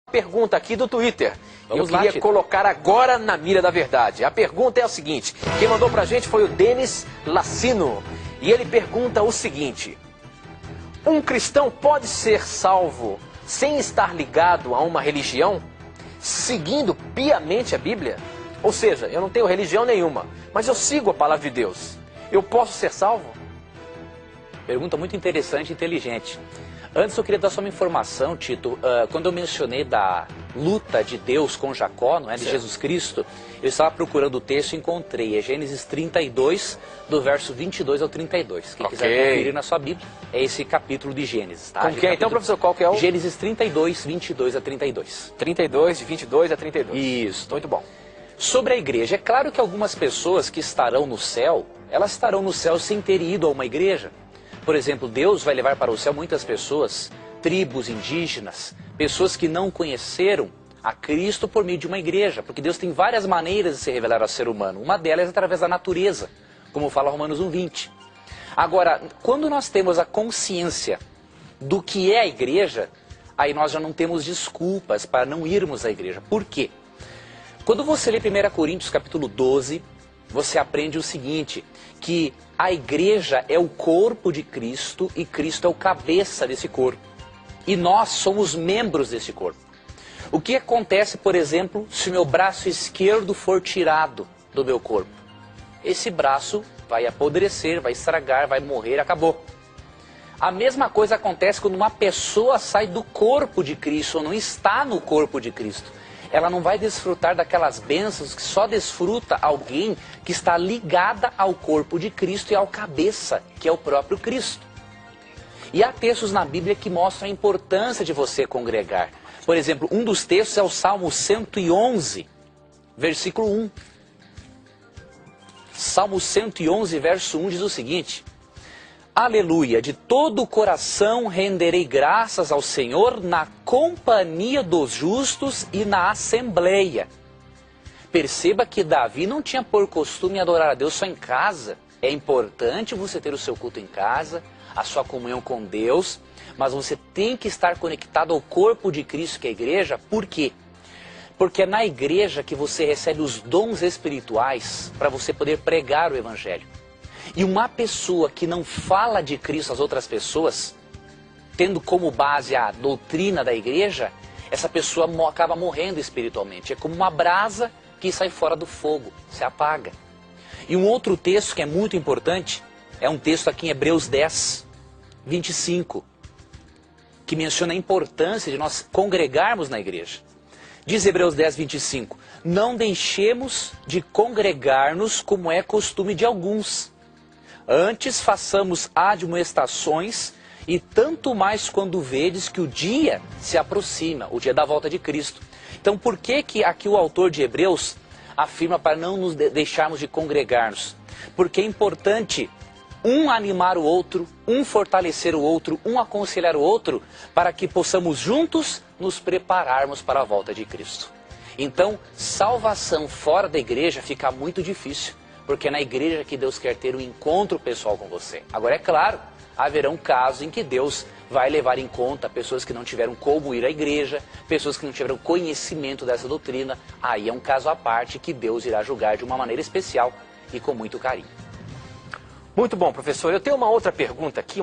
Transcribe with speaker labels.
Speaker 1: Pergunta aqui do Twitter.
Speaker 2: Vamos
Speaker 1: Eu queria colocar agora na mira da verdade. A pergunta é a seguinte: quem mandou pra gente foi o Denis Lacino. E ele pergunta o seguinte: um cristão pode ser salvo sem estar ligado a uma religião, seguindo piamente a Bíblia? Ou seja, eu não tenho religião nenhuma, mas eu sigo a palavra de Deus. Eu posso ser salvo?
Speaker 2: Pergunta muito interessante e inteligente. Antes eu queria dar só uma informação, Tito. Quando eu mencionei da luta de Deus com Jacó, não é, de Jesus Cristo, eu estava procurando o texto e encontrei. É Gênesis 32, do verso 22 ao 32. Quem quiser conferir na sua Bíblia, é esse capítulo de Gênesis. Tá?
Speaker 1: Como que é? Então, professor, qual que é o...
Speaker 2: Gênesis 32, 22 a 32.
Speaker 1: 32, de 22 a 32.
Speaker 2: Isso.
Speaker 1: Muito bom.
Speaker 2: Sobre a igreja, é claro que algumas pessoas que estarão no céu, elas estarão no céu sem ter ido a uma igreja. Por exemplo, Deus vai levar para o céu muitas pessoas, tribos indígenas, pessoas que não conheceram a Cristo por meio de uma igreja, porque Deus tem várias maneiras de se revelar ao ser humano. Uma delas é através da natureza, como fala Romanos 1:20. Agora, quando nós temos a consciência do que é a igreja, aí nós já não temos desculpas para não irmos à igreja. Por quê? Quando você lê 1 Coríntios capítulo 12, você aprende o seguinte, que a igreja é o corpo de Cristo e Cristo é o cabeça desse corpo. E nós somos membros desse corpo. O que acontece, por exemplo, se o meu braço esquerdo for tirado do meu corpo? Esse braço vai apodrecer, vai estragar, vai morrer, acabou. A mesma coisa acontece quando uma pessoa sai do corpo de Cristo ou não está no corpo de Cristo. Ela não vai desfrutar daquelas bênçãos que só desfruta alguém que está ligada ao corpo de Cristo e ao cabeça, que é o próprio Cristo. E há textos na Bíblia que mostram a importância de você congregar. Por exemplo, um dos textos é o Salmo 111, versículo 1. Salmo 111, verso 1 diz o seguinte: aleluia, de todo o coração renderei graças ao Senhor na companhia dos justos e na assembleia. Perceba que Davi não tinha por costume adorar a Deus só em casa. É importante você ter o seu culto em casa, a sua comunhão com Deus, mas você tem que estar conectado ao corpo de Cristo, que é a igreja. Por quê? Porque é na igreja que você recebe os dons espirituais para você poder pregar o Evangelho. E uma pessoa que não fala de Cristo às outras pessoas, tendo como base a doutrina da igreja, essa pessoa acaba morrendo espiritualmente. É como uma brasa que sai fora do fogo, se apaga. E um outro texto que é muito importante, é um texto aqui em Hebreus 10, 25, que menciona a importância de nós congregarmos na igreja. Diz Hebreus 10, 25, não deixemos de congregar-nos como é costume de alguns. Antes façamos admoestações, e tanto mais quando vedes que o dia se aproxima, o dia da volta de Cristo. Então por que aqui o autor de Hebreus afirma para não nos deixarmos de congregar-nos? Porque é importante um animar o outro, um fortalecer o outro, um aconselhar o outro, para que possamos juntos nos prepararmos para a volta de Cristo. Então, salvação fora da igreja fica muito difícil. Porque é na igreja que Deus quer ter um encontro pessoal com você. Agora, é claro, haverão casos em que Deus vai levar em conta pessoas que não tiveram como ir à igreja, pessoas que não tiveram conhecimento dessa doutrina. Aí é um caso à parte que Deus irá julgar de uma maneira especial e com muito carinho.
Speaker 1: Muito bom, professor. Eu tenho uma outra pergunta aqui,